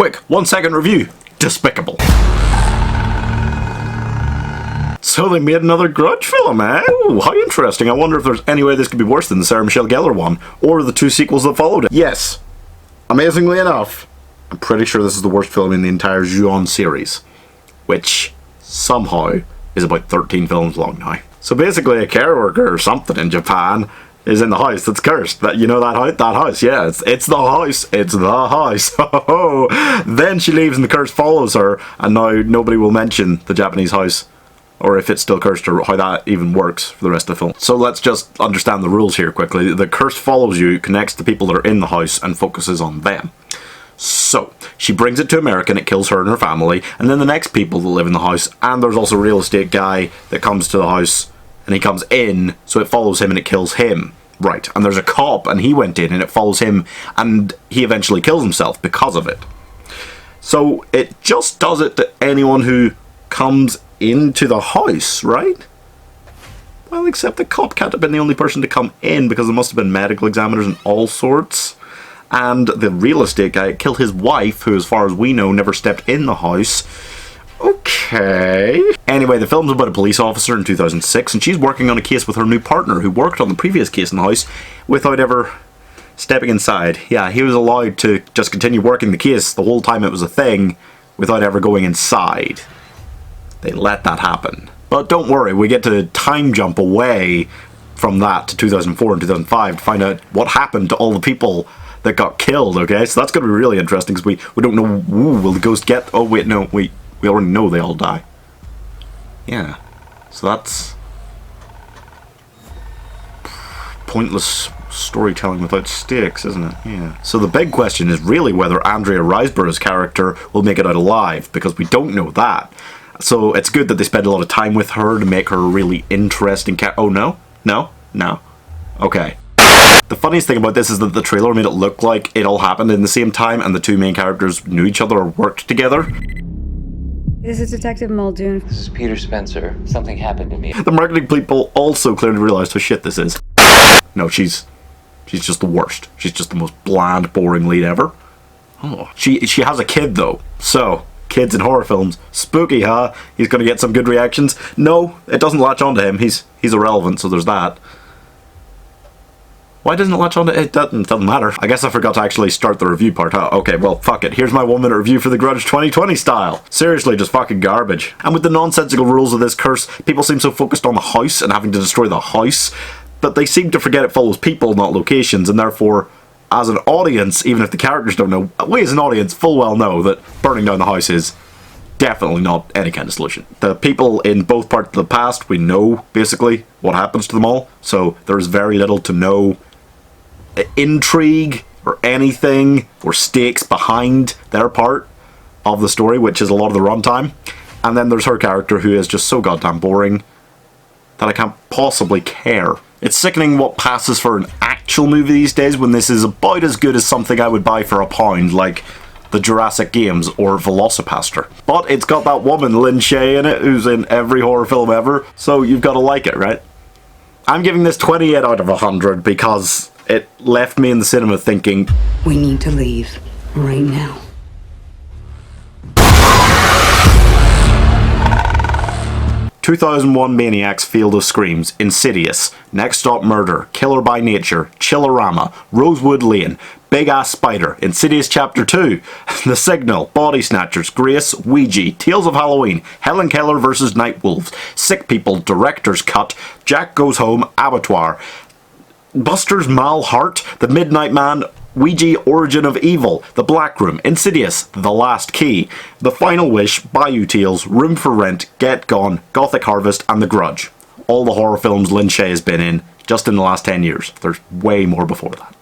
Quick, 1 second review. Despicable. So they made another Grudge film, eh? Ooh, how interesting. I wonder if there's any way this could be worse than the Sarah Michelle Gellar one, or the 2 sequels that followed it. Yes, amazingly enough, I'm pretty sure this is the worst film in the entire Ju-on series, which somehow is about 13 films long now. So basically a care worker or something in Japan is in the house that's cursed. That, you know that house? That house, yeah, it's the house. It's the house. Then she leaves and the curse follows her, and now nobody will mention the Japanese house, or if it's still cursed, or how that even works for the rest of the film. So let's just understand the rules here quickly. The curse follows you, connects to people that are in the house, and focuses on them. So, she brings it to America and it kills her and her family, and then the next people that live in the house, and there's also a real estate guy that comes to the house, and he comes in, so it follows him and it kills him. Right, and there's a cop, and he went in, and it follows him, and he eventually kills himself because of it. So, it just does it to anyone who comes into the house, right? Well, except the cop can't have been the only person to come in, because there must have been medical examiners and all sorts. And the real estate guy killed his wife, who, as far as we know, never stepped in the house. Okay. Anyway, the film's about a police officer in 2006, and she's working on a case with her new partner, who worked on the previous case in the house without ever stepping inside. Yeah, he was allowed to just continue working the case the whole time it was a thing, without ever going inside. They let that happen. But don't worry, we get to time jump away from that to 2004 and 2005 to find out what happened to all the people that got killed, okay? So that's going to be really interesting, because we don't know, ooh, will the ghost get... Oh, wait, no, we already know they all die. Yeah. So that's... pointless storytelling without stakes, isn't it? Yeah. So the big question is really whether Andrea Riseborough's character will make it out alive, because we don't know that. So it's good that they spend a lot of time with her to make her a really interesting oh, no? No? No. Okay. The funniest thing about this is that the trailer made it look like it all happened in the same time and the 2 main characters knew each other or worked together. This is Detective Muldoon. This is Peter Spencer. Something happened to me. The marketing people also clearly realized how shit this is. No, she's just the worst. She's just the most bland, boring lead ever. Oh. She has a kid though, so kids in horror films, spooky, huh? He's gonna get some good reactions. No, it doesn't latch onto him. He's irrelevant, so there's that. Why doesn't it latch on to it? Doesn't matter. I guess I forgot to actually start the review part. Huh? Okay, well, fuck it. Here's my 1-minute review for the Grudge 2020 style. Seriously, just fucking garbage. And with the nonsensical rules of this curse, people seem so focused on the house and having to destroy the house that they seem to forget it follows people, not locations, and therefore, as an audience, even if the characters don't know, we as an audience full well know that burning down the house is definitely not any kind of solution. The people in both parts of the past, we know, basically, what happens to them all, so there's very little to no intrigue or anything or stakes behind their part of the story, which is a lot of the runtime. And then there's her character, who is just so goddamn boring that I can't possibly care. It's sickening what passes for an actual movie these days, when this is about as good as something I would buy for £1, like the Jurassic Games or Velocipaster. But it's got that woman Lin Shaye in it, who's in every horror film ever, so you've got to like it, right? I'm giving this 28 out of 100 because it left me in the cinema thinking, We need to leave right now. ...2001 Maniacs Field of Screams, Insidious, Next Stop Murder, Killer by Nature, Chillerama, Rosewood Lane, Big Ass Spider, Insidious Chapter 2, The Signal, Body Snatchers, Grace, Ouija, Tales of Halloween, Helen Keller vs. Nightwolves, Sick People, Director's Cut, Jack Goes Home, Abattoir, Buster's Mal Heart, The Midnight Man, Ouija Origin of Evil, The Black Room, Insidious, The Last Key, The Final Wish, Bayou Tales, Room for Rent, Get Gone, Gothic Harvest, and The Grudge. All the horror films Lin Shaye has been in, just in the last 10 years. There's way more before that.